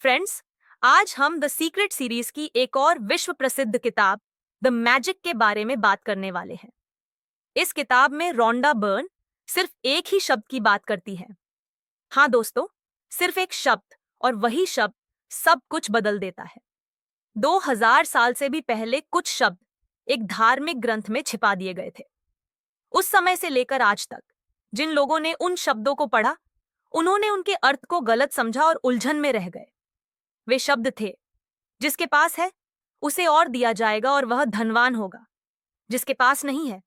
Friends, आज हम the secret series की एक और विश्व प्रसिद्ध किताब द मैजिक के बारे में बात करने वाले हैं। इस किताब में रोंडा बर्न सिर्फ एक ही शब्द की बात करती है। हाँ दोस्तों, सिर्फ एक शब्द, और वही शब्द सब कुछ बदल देता है। 2000 साल से भी पहले कुछ शब्द एक धार्मिक ग्रंथ में छिपा दिए गए थे। उस समय से लेकर आज तक जिन लोगों ने उन शब्दों को पढ़ा, उन्होंने उनके अर्थ को गलत समझा और उलझन में रह गए। वे शब्द थे, जिसके पास है उसे और दिया जाएगा और वह धनवान होगा। जिसके पास नहीं है,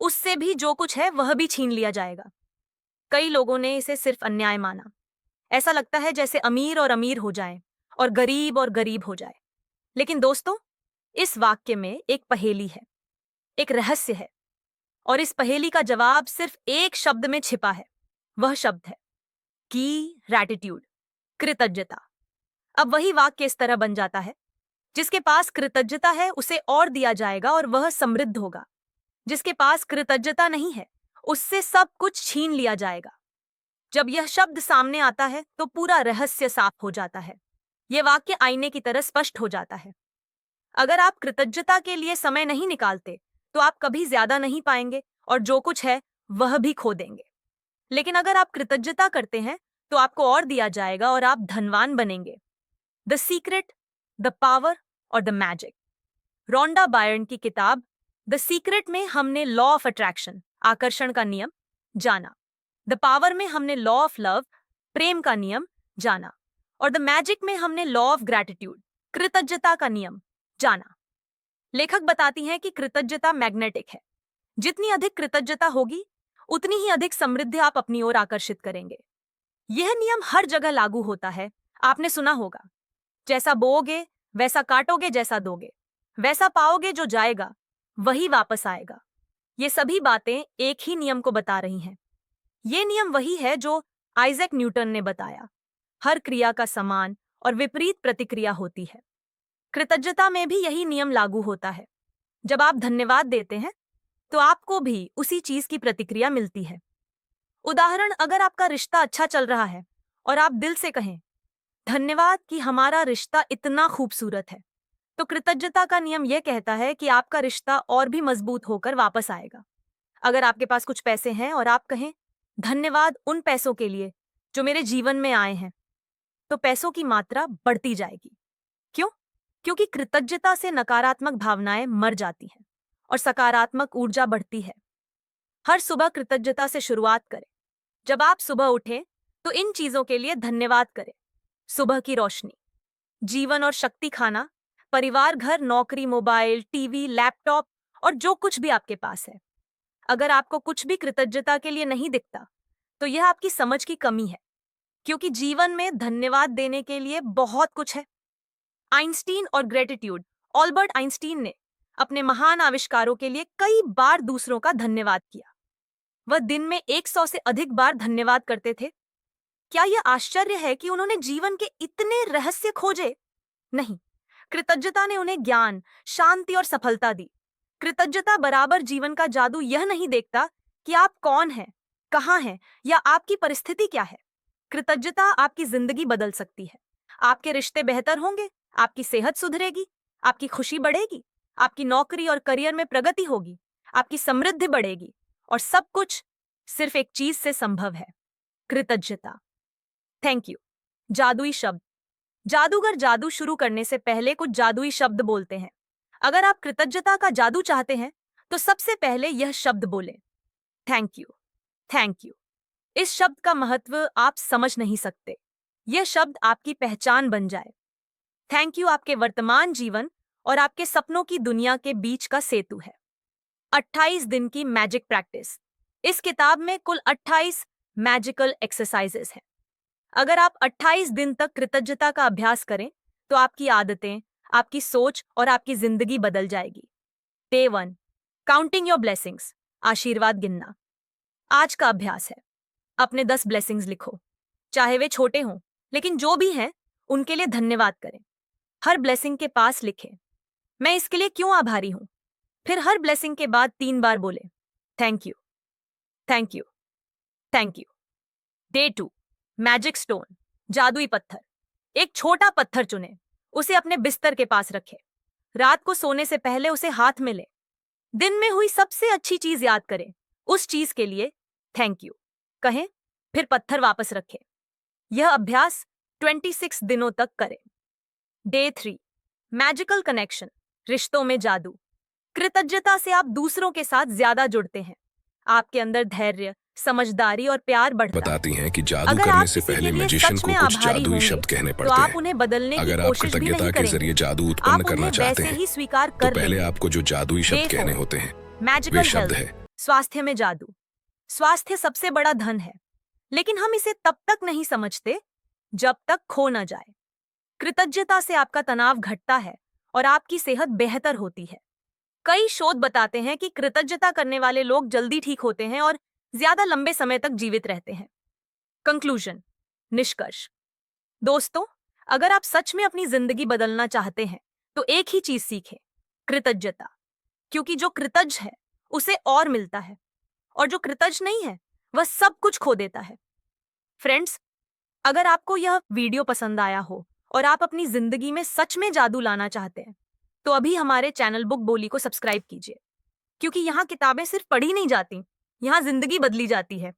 उससे भी जो कुछ है वह भी छीन लिया जाएगा। कई लोगों ने इसे सिर्फ अन्याय माना। ऐसा लगता है जैसे अमीर और अमीर हो जाएं और गरीब हो जाए। लेकिन दोस्तों, इस वाक्य में एक पहेली है, एक रहस्य है, और इस पहेली का जवाब सिर्फ एक शब्द में छिपा है। वह शब्द है की रैटिट्यूड, कृतज्ञता। अब वही वाक्य इस तरह बन जाता है, जिसके पास कृतज्ञता है उसे और दिया जाएगा और वह समृद्ध होगा। जिसके पास कृतज्ञता नहीं है, उससे सब कुछ छीन लिया जाएगा। जब यह शब्द सामने आता है तो पूरा रहस्य साफ हो जाता है। यह वाक्य आईने की तरह स्पष्ट हो जाता है। अगर आप कृतज्ञता के लिए समय नहीं निकालते, तो आप कभी ज्यादा नहीं पाएंगे और जो कुछ है वह भी खो देंगे। लेकिन अगर आप कृतज्ञता करते हैं, तो आपको और दिया जाएगा और आप धनवान बनेंगे। द सीक्रेट, द पावर और द मैजिक। रोंडा बायर्न की किताब द सीक्रेट में हमने लॉ ऑफ अट्रैक्शन, आकर्षण का नियम जाना। द पावर में हमने लॉ ऑफ लव, प्रेम का नियम जाना। और द मैजिक में हमने लॉ ऑफ ग्रैटिट्यूड, कृतज्ञता का नियम जाना। लेखक बताती हैं कि कृतज्ञता मैग्नेटिक है। जितनी अधिक कृतज्ञता होगी, उतनी ही अधिक समृद्धि आप अपनी ओर आकर्षित करेंगे। यह नियम हर जगह लागू होता है। आपने सुना होगा, जैसा बोओगे वैसा काटोगे, जैसा दोगे वैसा पाओगे, जो जाएगा वही वापस आएगा। ये सभी बातें एक ही नियम को बता रही हैं। ये नियम वही है जो आइजैक न्यूटन ने बताया। हर क्रिया का समान और विपरीत प्रतिक्रिया होती है। कृतज्ञता में भी यही नियम लागू होता है। जब आप धन्यवाद देते हैं, तो आपको भी उसी चीज की प्रतिक्रिया मिलती है। उदाहरण, अगर आपका रिश्ता अच्छा चल रहा है और आप दिल से कहें धन्यवाद कि हमारा रिश्ता इतना खूबसूरत है, तो कृतज्ञता का नियम यह कहता है कि आपका रिश्ता और भी मजबूत होकर वापस आएगा। अगर आपके पास कुछ पैसे हैं और आप कहें धन्यवाद उन पैसों के लिए जो मेरे जीवन में आए हैं, तो पैसों की मात्रा बढ़ती जाएगी। क्यों? क्योंकि कृतज्ञता से नकारात्मक भावनाएं मर जाती हैं और सकारात्मक ऊर्जा बढ़ती है। हर सुबह कृतज्ञता से शुरुआत करें। जब आप सुबह उठें, तो इन चीजों के लिए धन्यवाद करें। सुबह की रोशनी, जीवन और शक्ति खाना, परिवार, घर, नौकरी, मोबाइल, टीवी, लैपटॉप और जो कुछ भी आपके पास है। अगर आपको कुछ भी कृतज्ञता के लिए नहीं दिखता, तो यह आपकी समझ की कमी है, क्योंकि जीवन में धन्यवाद देने के लिए बहुत कुछ है। आइंस्टीन और ग्रेटिट्यूड। ऑल्बर्ट आइंस्टीन ने अपने महान आविष्कारों के लिए कई बार दूसरों का धन्यवाद किया। वह दिन में 100 से अधिक बार धन्यवाद करते थे। क्या यह आश्चर्य है कि उन्होंने जीवन के इतने रहस्य खोजे? नहीं, कृतज्ञता ने उन्हें ज्ञान, शांति और सफलता दी। कृतज्ञता बराबर जीवन का जादू यह नहीं देखता कि आप कौन हैं, कहाँ हैं या आपकी परिस्थिति क्या है। कृतज्ञता आपकी जिंदगी बदल सकती है। आपके रिश्ते बेहतर होंगे, आपकी सेहत सुधरेगी, आपकी खुशी बढ़ेगी, आपकी नौकरी और करियर में प्रगति होगी, आपकी समृद्धि बढ़ेगी, और सब कुछ सिर्फ एक चीज से संभव है, कृतज्ञता। Thank you. जादुई शब्द। जादूगर जादू शुरू करने से पहले कुछ जादुई शब्द बोलते हैं। अगर आप कृतज्ञता का जादू चाहते हैं, तो सबसे पहले यह शब्द बोलें, थैंक यू। Thank you. इस शब्द का महत्व आप समझ नहीं सकते। यह शब्द आपकी पहचान बन जाए। थैंक यू आपके वर्तमान जीवन और आपके सपनों की दुनिया के बीच का सेतु है। 28 दिन की मैजिक प्रैक्टिस। इस किताब में कुल 28 मैजिकल एक्सरसाइजेस हैं। अगर आप 28 दिन तक कृतज्ञता का अभ्यास करें, तो आपकी आदतें, आपकी सोच और आपकी जिंदगी बदल जाएगी। डे 1, काउंटिंग योर ब्लेसिंग्स, आशीर्वाद गिनना। आज का अभ्यास है, अपने 10 ब्लेसिंग्स लिखो। चाहे वे छोटे हों, लेकिन जो भी हैं, उनके लिए धन्यवाद करें। हर ब्लेसिंग के पास लिखें, मैं इसके लिए क्यों आभारी हूं। फिर हर ब्लेसिंग के बाद 3 बार बोले, thank you, thank you, thank you. Day 2, magic stone, जादुई पत्थर। एक छोटा पत्थर चुने, उसे अपने बिस्तर के पास रखें। रात को सोने से पहले उसे हाथ में लें। दिन में हुई सबसे अच्छी चीज याद करें, उस चीज के लिए थैंक यू कहें, फिर पत्थर वापस रखें। यह अभ्यास 26 दिनों तक करें। डे 3, मैजिकल कनेक्शन, रिश्तों में जादू। कृतज्ञता से आप दूसरों के साथ ज्यादा जुड़ते हैं। आपके अंदर धैर्य, समझदारी और प्यार बढ़ता है। बताती हैं कि जादू अगर करने आप से किसी पहले के लिए मैजिशियन सच को में कुछ आभारी जादुई होंगे, शब्द कहने तो पड़ते आप हैं। उन्हें बदलने की अगर आप कोशिश भी कृतज्ञता नहीं के करेंगे। जरिए जादू आप उत्पन्न करना उन्हें चाहते वैसे हैं ही स्वीकार तो कर पहले लेंगे। आपको जो जादुई शब्द Day कहने 4, होते हैं मैजिकल वे शब्द हेल्थ, है। स्वास्थ्य में जादू। स्वास्थ्य सबसे बड़ा धन है, लेकिन हम इसे तब तक नहीं समझते जब तक खो न जाए। कृतज्ञता से आपका तनाव घटता है और आपकी सेहत बेहतर होती है। कई शोध बताते हैं कि कृतज्ञता करने वाले लोग जल्दी ठीक होते हैं और ज्यादा लंबे समय तक जीवित रहते हैं। कंक्लूजन, निष्कर्ष। दोस्तों, अगर आप सच में अपनी जिंदगी बदलना चाहते हैं तो एक ही चीज सीखें, कृतज्ञता। क्योंकि जो कृतज्ञ है उसे और मिलता है, और जो कृतज्ञ नहीं है वह सब कुछ खो देता है। फ्रेंड्स, अगर आपको यह वीडियो पसंद आया हो और आप अपनी जिंदगी में सच में जादू लाना चाहते हैं तो अभी हमारे चैनल बुक बोली को सब्सक्राइब कीजिए, क्योंकि यहाँ किताबें सिर्फ पढ़ी नहीं जाती, यहाँ जिंदगी बदली जाती है।